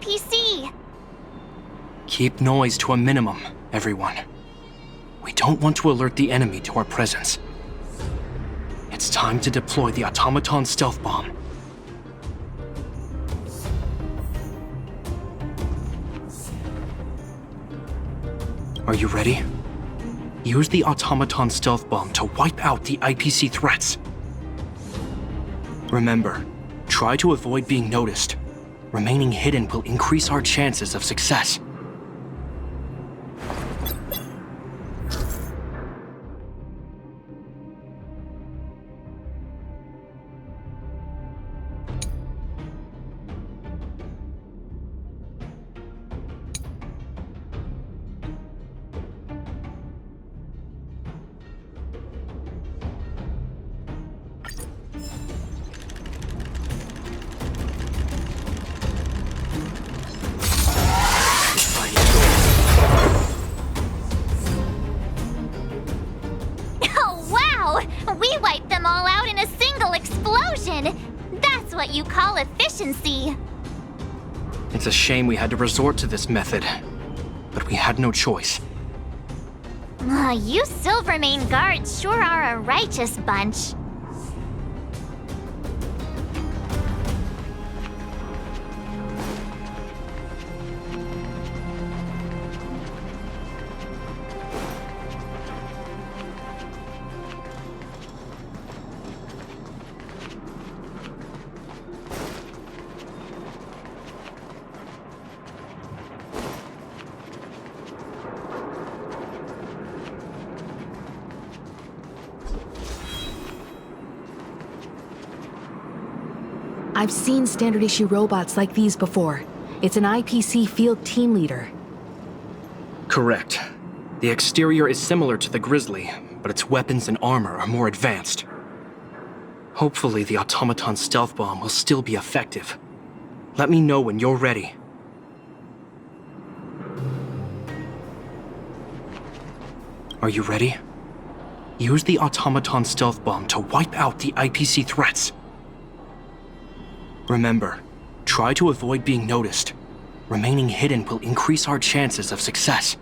IPC! Keep noise to a minimum, everyone. We don't want to alert the enemy to our presence. It's time to deploy the automaton stealth bomb. Are you ready? Use the automaton stealth bomb to wipe out the IPC threats. Remember, try to avoid being noticed. Remaining hidden will increase our chances of success. We wiped them all out in a single explosion! That's what you call efficiency! It's a shame we had to resort to this method, but we had no choice. You Silvermane guards sure are a righteous bunch. I've seen standard issue robots like these before. It's an IPC field team leader. Correct. The exterior is similar to the Grizzly, but its weapons and armor are more advanced. Hopefully the automaton stealth bomb will still be effective. Let me know when you're ready. Are you ready? Use the automaton stealth bomb to wipe out the IPC threats. Remember, try to avoid being noticed. Remaining hidden will increase our chances of success.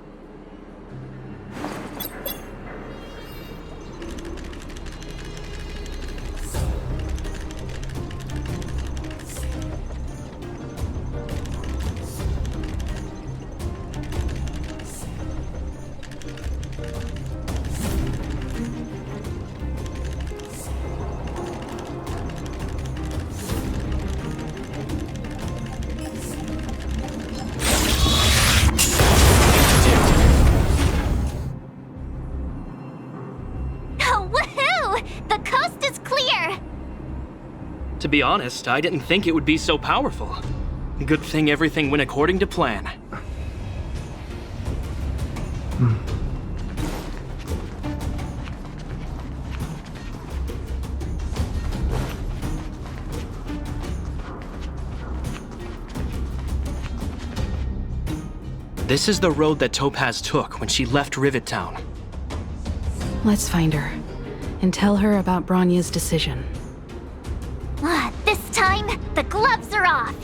To be honest, I didn't think it would be so powerful. Good thing everything went according to plan. This is the road that Topaz took when she left Rivet Town. Let's find her, and tell her about Bronya's decision. This time, the gloves are off!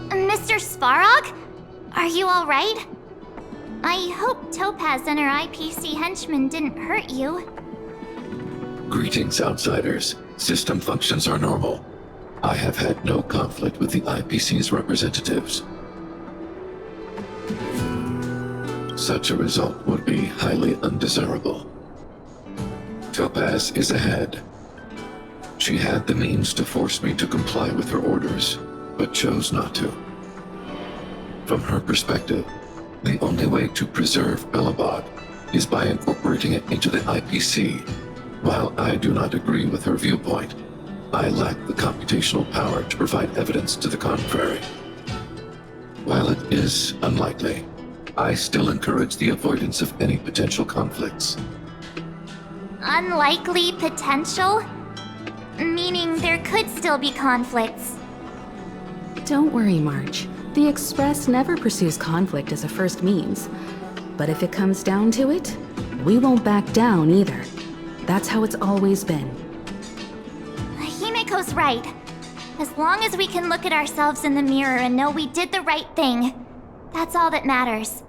Mr. Svarog? Are you alright? I hope Topaz and her IPC henchmen didn't hurt you. Greetings, outsiders. System functions are normal. I have had no conflict with the IPC's representatives. Such a result would be highly undesirable. Topaz is ahead. She had the means to force me to comply with her orders, but chose not to. From her perspective, the only way to preserve Belobog is by incorporating it into the IPC. While I do not agree with her viewpoint, I lack the computational power to provide evidence to the contrary. While it is unlikely, I still encourage the avoidance of any potential conflicts. Unlikely potential? Meaning there could still be conflicts. Don't worry, March. The Express never pursues conflict as a first means. But if it comes down to it, we won't back down either. That's how it's always been. Himiko's right. As long as we can look at ourselves in the mirror and know we did the right thing, that's all that matters.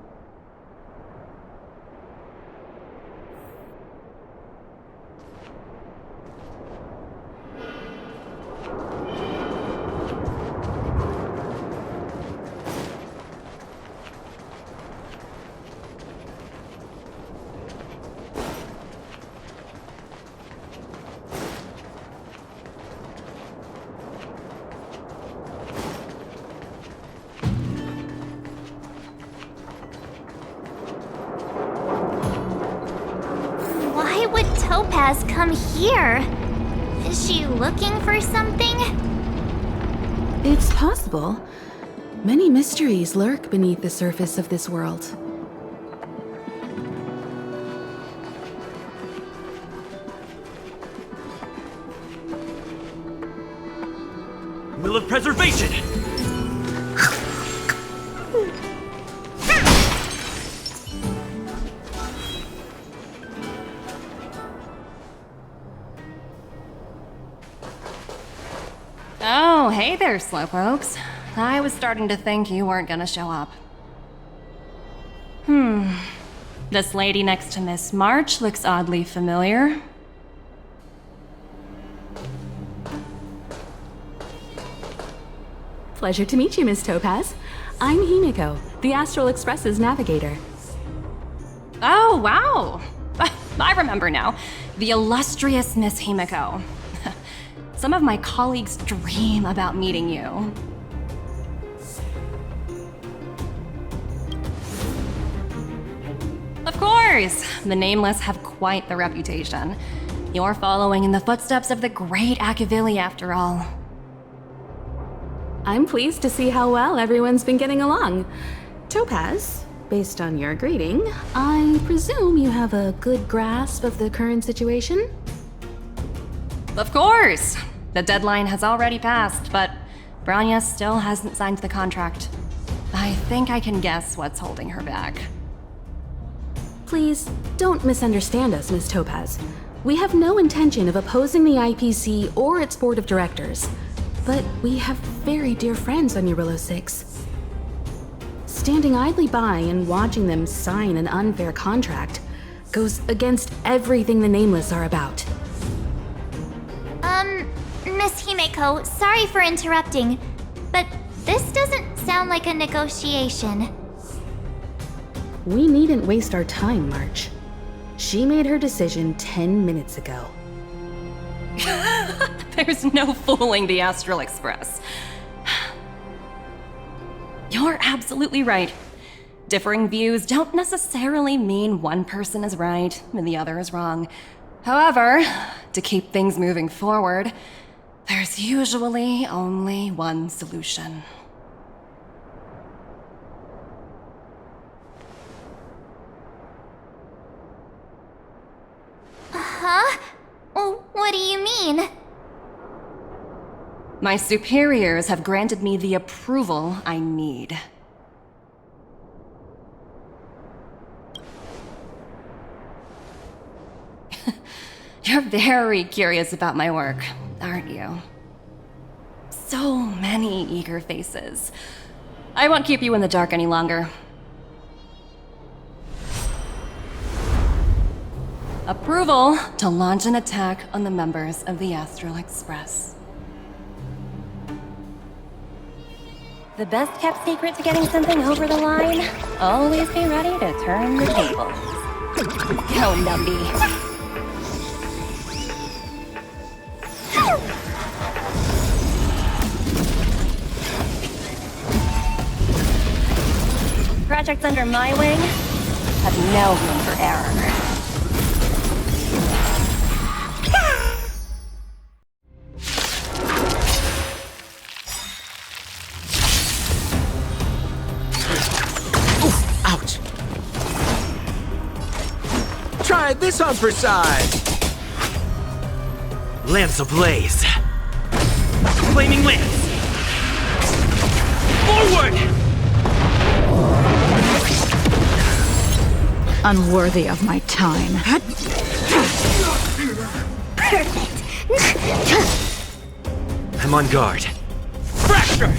Why would Topaz come here? Is she looking for something? It's possible. Many mysteries lurk beneath the surface of this world. Will of Preservation! Oh, hey there, slowpokes. I was starting to think you weren't gonna show up. This lady next to Miss March looks oddly familiar. Pleasure to meet you, Miss Topaz. I'm Himiko, the Astral Express's navigator. Oh, wow! I remember now. The illustrious Miss Himiko. Some of my colleagues dream about meeting you. Of course! The Nameless have quite the reputation. You're following in the footsteps of the great Akavili, after all. I'm pleased to see how well everyone's been getting along. Topaz, based on your greeting, I presume you have a good grasp of the current situation? Of course! The deadline has already passed, but Branya still hasn't signed the contract. I think I can guess what's holding her back. Please, don't misunderstand us, Miss Topaz. We have no intention of opposing the IPC or its board of directors, but we have very dear friends on Eurillo 6. Standing idly by and watching them sign an unfair contract goes against everything the Nameless are about. Miss Himeko, sorry for interrupting, but this doesn't sound like a negotiation. We needn't waste our time, March. She made her decision 10 minutes ago. There's no fooling the Astral Express. You're absolutely right. Differing views don't necessarily mean one person is right and the other is wrong. However, to keep things moving forward, there's usually only one solution. Huh? What do you mean? My superiors have granted me the approval I need. You're very curious about my work, aren't you? So many eager faces. I won't keep you in the dark any longer. Approval to launch an attack on the members of the Astral Express. The best kept secret to getting something over the line? Always be ready to turn the tables. Go, Numby. Projects under my wing have no room for error. Ouch! Try this on for size! Lance ablaze! Flaming Lance! Forward! Unworthy of my time. Perfect. I'm on guard. Fracture!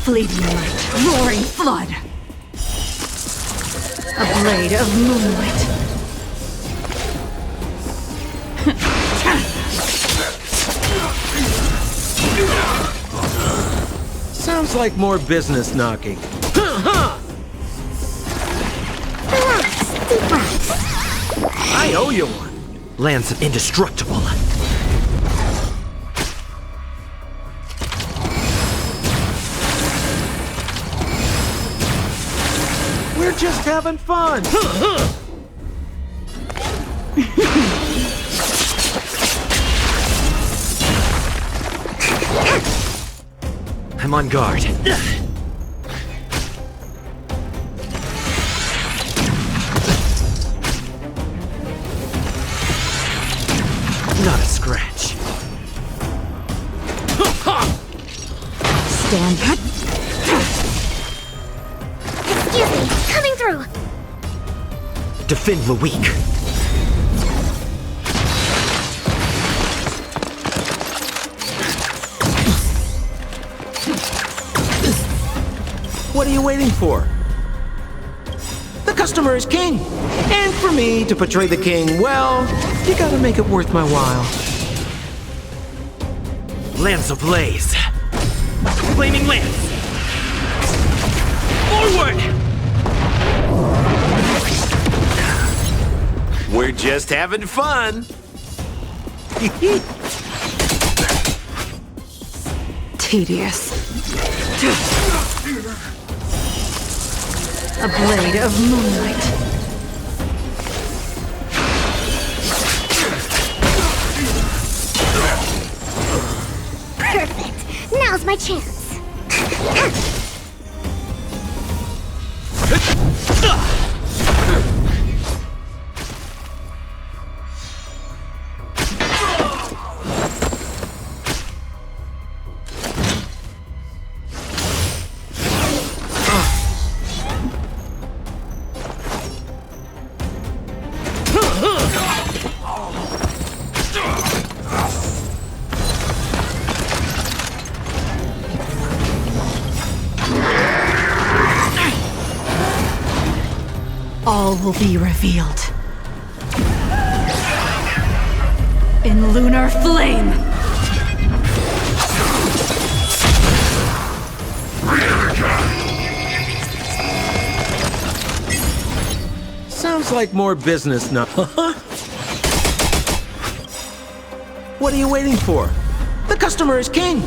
Fleeting light, roaring flood. A blade of moonlight. Sounds like more business knocking. Relax, deep breaths. I owe you one. Lance of indestructible. We're just having fun. I'm on guard. Not a scratch. Stand. Excuse me, coming through. Defend the weak. What are you waiting for? The customer is king. And for me to portray the king, well, you gotta make it worth my while. Lance ablaze. Flaming lance. Forward! We're just having fun. Tedious. A blade of moonlight. Perfect. Now's my chance. All will be revealed. In lunar flame! Sounds like more business now. What are you waiting for? The customer is king.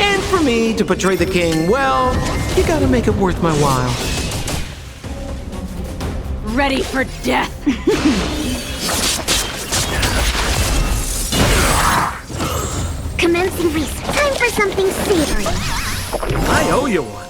And for me to portray the king, well, you gotta make it worth my while. Ready for death! Commencing research. Time for something savory. I owe you one.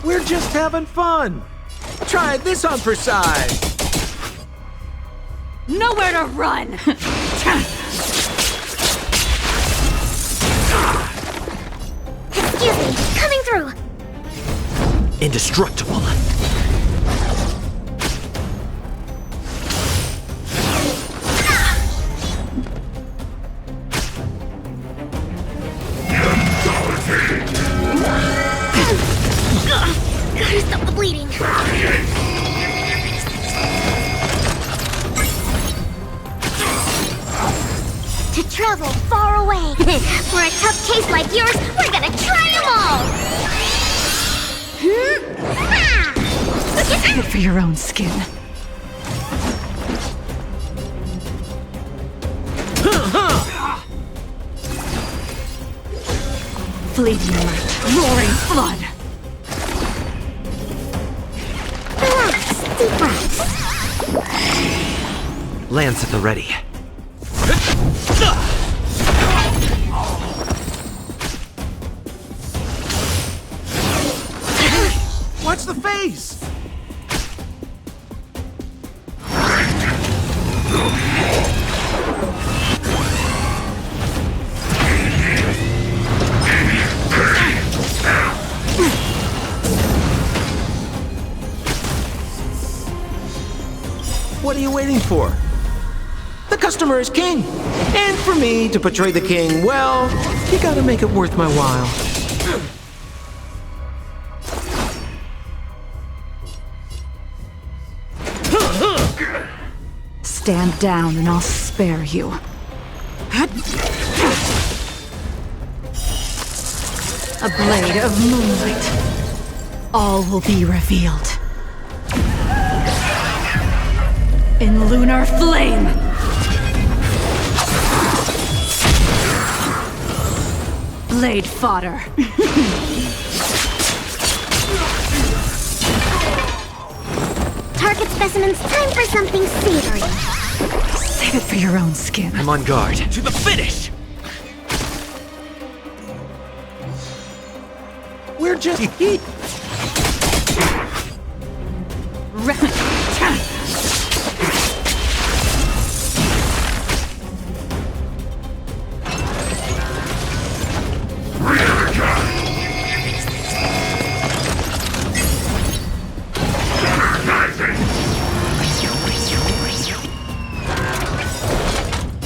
We're just having fun. Try this on for size. Nowhere to run! Excuse me, coming through. Indestructible. Gotta stop the bleeding. To travel far away. For a tough case like yours, we're gonna try them all! Save it for your own skin. Fleeting light, roaring flood. Relax, deep breaths. Lance at the ready. Watch the face! What are you waiting for? The customer is king! And for me to portray the king, well, you gotta make it worth my while. Stand down and I'll spare you. A blade of moonlight. All will be revealed. In lunar flame! Blade fodder. Target specimens, time for something savory. Save it for your own skin. I'm on guard. To the finish! We're just...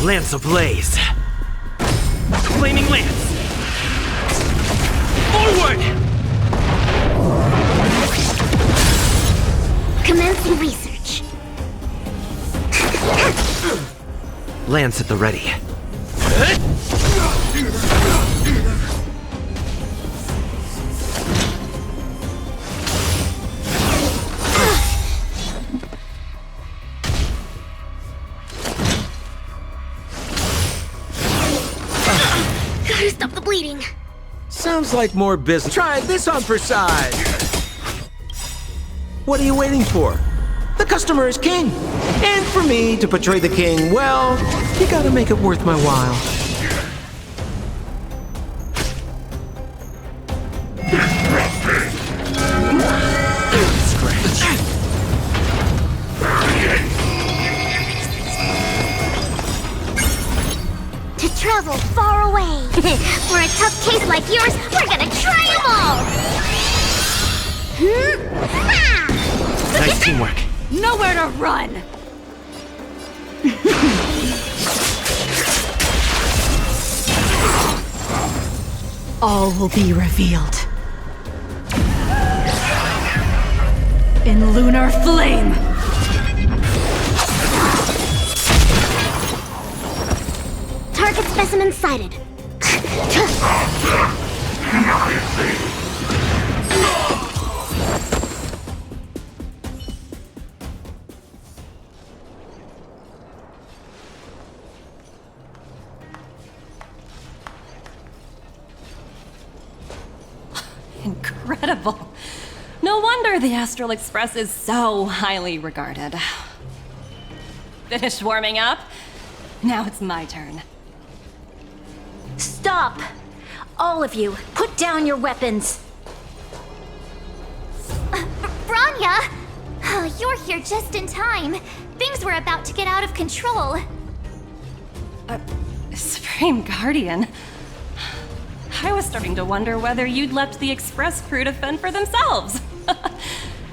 Lance ablaze. Flaming lance. Forward! Commencing research. Lance at the ready. Gotta stop the bleeding. Sounds like more business. Try this on for size. What are you waiting for? The customer is king. And for me to portray the king, well, you gotta make it worth my while. To travel far away. For a tough case like yours, we're gonna try them all! Nice teamwork. Nowhere to run! All will be revealed. In lunar flame! Target specimen sighted. Incredible. No wonder the Astral Express is so highly regarded. Finished warming up? Now it's my turn. Stop! All of you, put down your weapons! Branya! Oh, you're here just in time. Things were about to get out of control. Supreme Guardian. I was starting to wonder whether you'd left the Express crew to fend for themselves.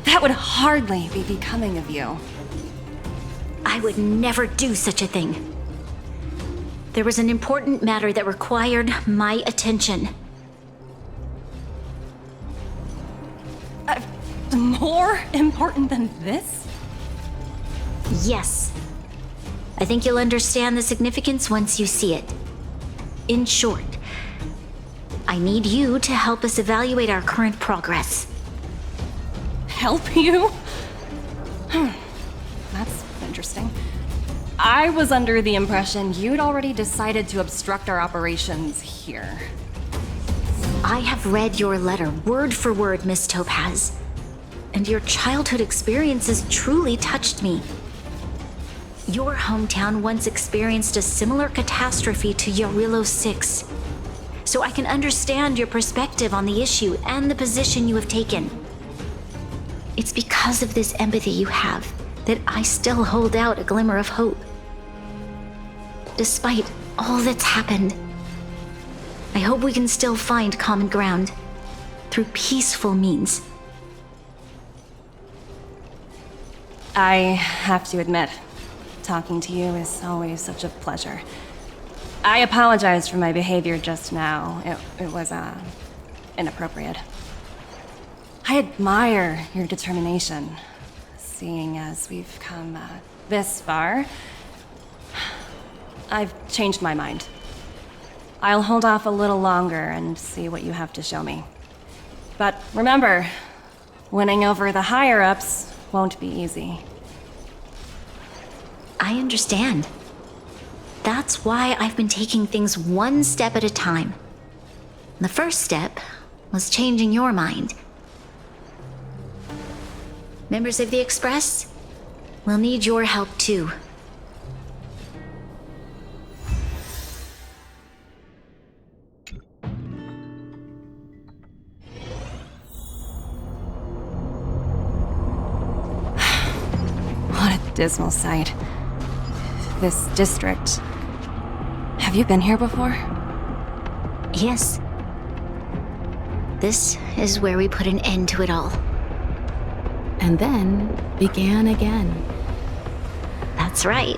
That would hardly be becoming of you. I would never do such a thing. There was an important matter that required my attention. More important than this? Yes. I think you'll understand the significance once you see it. In short, I need you to help us evaluate our current progress. Help you? That's interesting. I was under the impression you'd already decided to obstruct our operations here. I have read your letter word for word, Miss Topaz, and your childhood experiences truly touched me. Your hometown once experienced a similar catastrophe to Yarilo 6, so I can understand your perspective on the issue and the position you have taken. It's because of this empathy you have that I still hold out a glimmer of hope. Despite all that's happened, I hope we can still find common ground through peaceful means. I have to admit, talking to you is always such a pleasure. I apologize for my behavior just now. It was, inappropriate. I admire your determination, seeing as we've come, this far. I've changed my mind. I'll hold off a little longer and see what you have to show me. But remember, winning over the higher-ups won't be easy. I understand. That's why I've been taking things one step at a time. The first step was changing your mind. Members of the Express, we'll need your help too. What a dismal sight. This district. Have you been here before? Yes. This is where we put an end to it all. And then began again. That's right.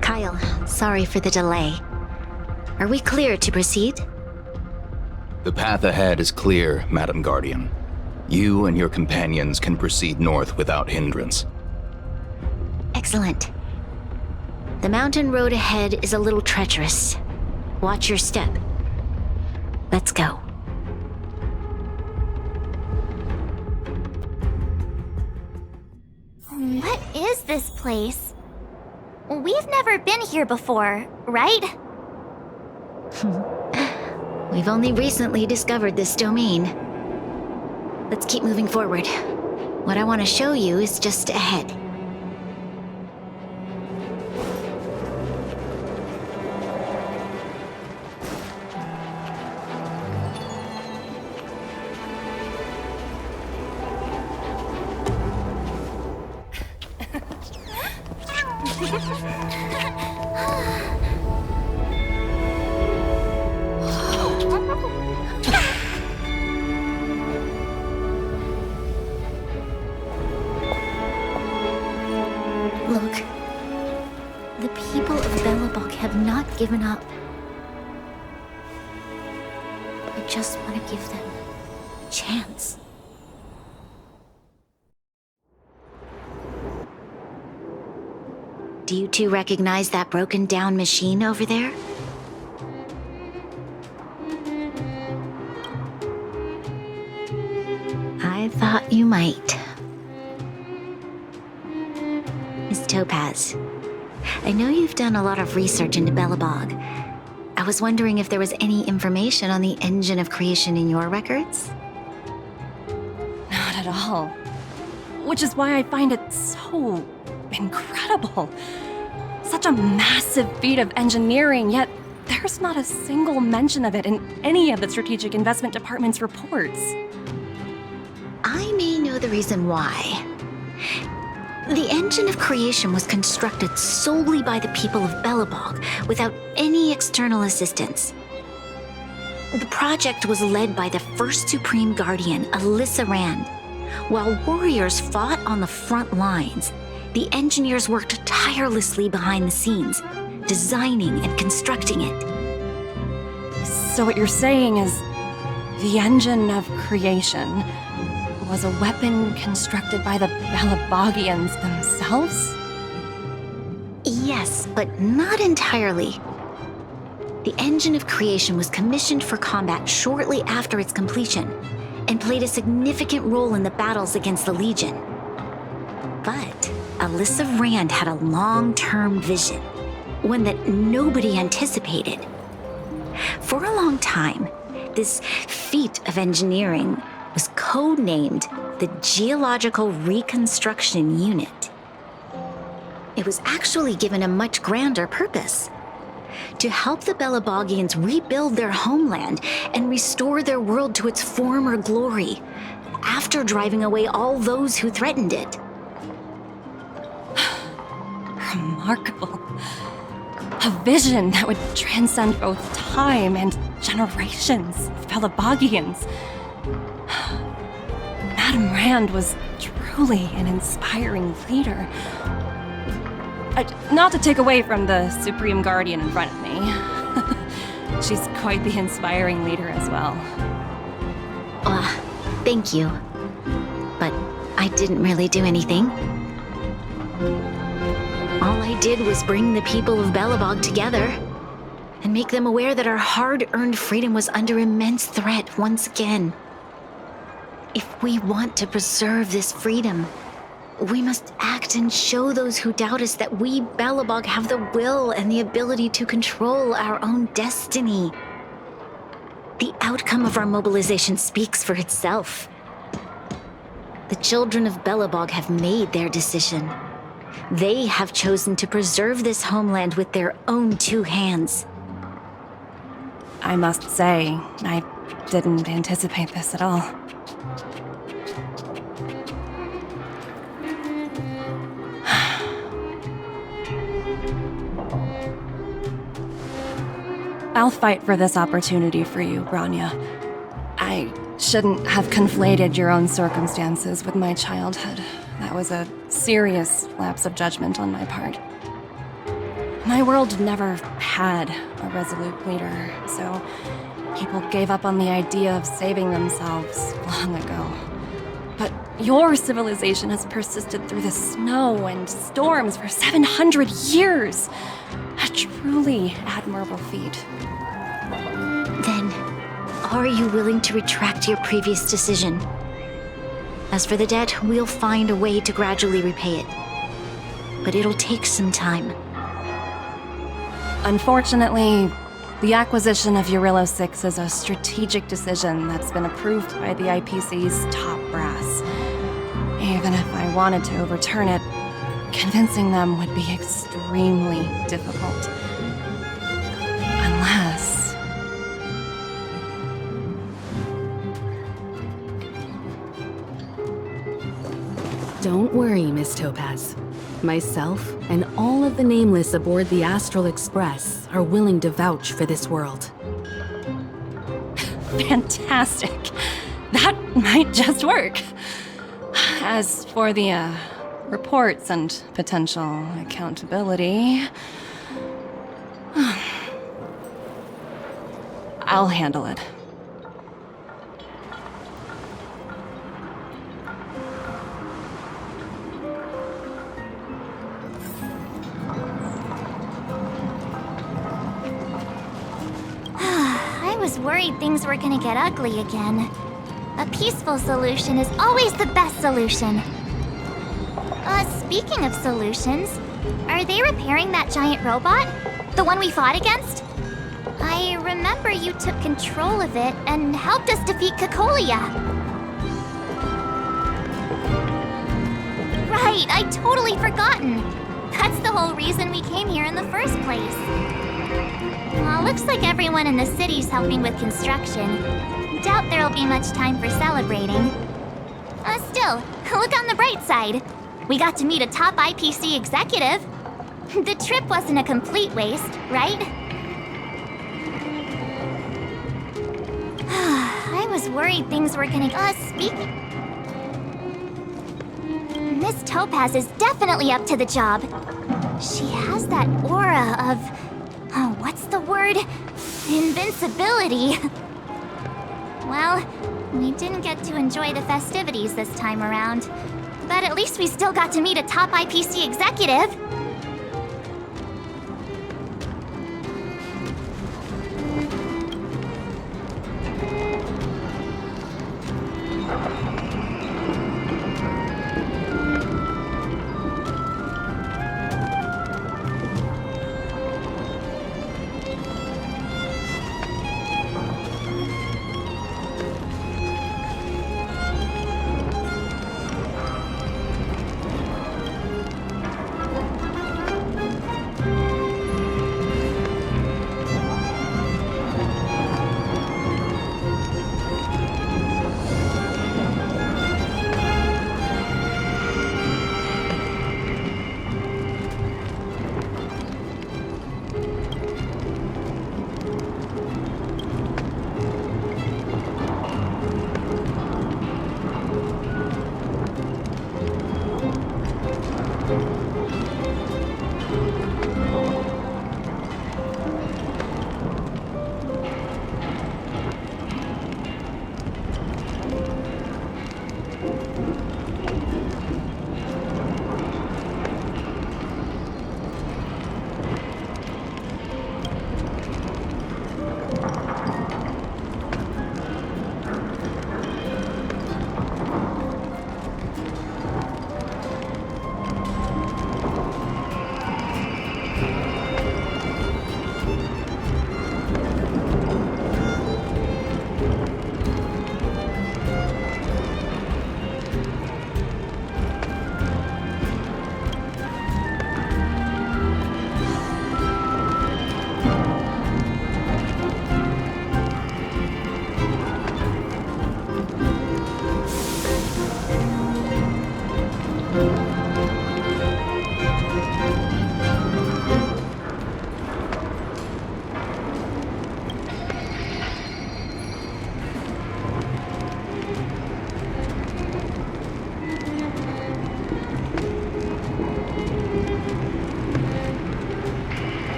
Kyle, sorry for the delay. Are we clear to proceed? The path ahead is clear, Madam Guardian. You and your companions can proceed north without hindrance. Excellent. The mountain road ahead is a little treacherous. Watch your step. Let's go. What is this place? We've never been here before, right? We've only recently discovered this domain. Let's keep moving forward. What I want to show you is just ahead. Look, the people of Belobog have not given up. I just want to give them a chance. Do you two recognize that broken down machine over there? I thought you might. Miss Topaz, I know you've done a lot of research into Belobog. I was wondering if there was any information on the engine of creation in your records? Not at all. Which is why I find it so incredible. Such a massive feat of engineering, yet there's not a single mention of it in any of the Strategic Investment Department's reports. I may know the reason why. The engine of creation was constructed solely by the people of Belobog, without any external assistance. The project was led by the first Supreme Guardian, Alyssa Rand. While warriors fought on the front lines, the engineers worked tirelessly behind the scenes, designing and constructing it. So what you're saying is, the engine of creation was a weapon constructed by the Balabagians themselves? Yes, but not entirely. The engine of creation was commissioned for combat shortly after its completion, and played a significant role in the battles against the Legion. But Alyssa Rand had a long-term vision, one that nobody anticipated. For a long time, this feat of engineering was codenamed the Geological Reconstruction Unit. It was actually given a much grander purpose: to help the Balabagians rebuild their homeland and restore their world to its former glory, after driving away all those who threatened it. Remarkable. A vision that would transcend both time and generations of Balabagians. Madame Rand was truly an inspiring leader. Not to take away from the Supreme Guardian in front of me. She's quite the inspiring leader as well. Thank you. But I didn't really do anything. All I did was bring the people of Belobog together and make them aware that our hard-earned freedom was under immense threat once again. If we want to preserve this freedom, we must act and show those who doubt us that we, Belobog, have the will and the ability to control our own destiny. The outcome of our mobilization speaks for itself. The children of Belobog have made their decision. They have chosen to preserve this homeland with their own two hands. I must say, I didn't anticipate this at all. I'll fight for this opportunity for you, Branya. I shouldn't have conflated your own circumstances with my childhood. That was a serious lapse of judgment on my part. My world never had a resolute leader, so people gave up on the idea of saving themselves long ago. But your civilization has persisted through the snow and storms for 700 years. A truly admirable feat. Then, are you willing to retract your previous decision? As for the debt, we'll find a way to gradually repay it. But it'll take some time. Unfortunately, the acquisition of Urilla 6 is a strategic decision that's been approved by the IPC's top brass. Even if I wanted to overturn it, convincing them would be extremely difficult. Unless... Don't worry, Miss Topaz. Myself and all of the Nameless aboard the Astral Express are willing to vouch for this world. Fantastic. That might just work. As for the, reports and potential accountability... I'll handle it. I was worried things were gonna get ugly again. A peaceful solution is always the best solution. Speaking of solutions, are they repairing that giant robot? The one we fought against? I remember you took control of it and helped us defeat Cocolia. Right, I'd totally forgotten. That's the whole reason we came here in the first place. Well, looks like everyone in the city's helping with construction. Doubt there'll be much time for celebrating. Still, look on the bright side. We got to meet a top IPC executive. The trip wasn't a complete waste, right? I was worried things were gonna... speaking... Miss Topaz is definitely up to the job. She has that aura of... what's the word? Invincibility. Well, we didn't get to enjoy the festivities this time around. But at least we still got to meet a top IPC executive.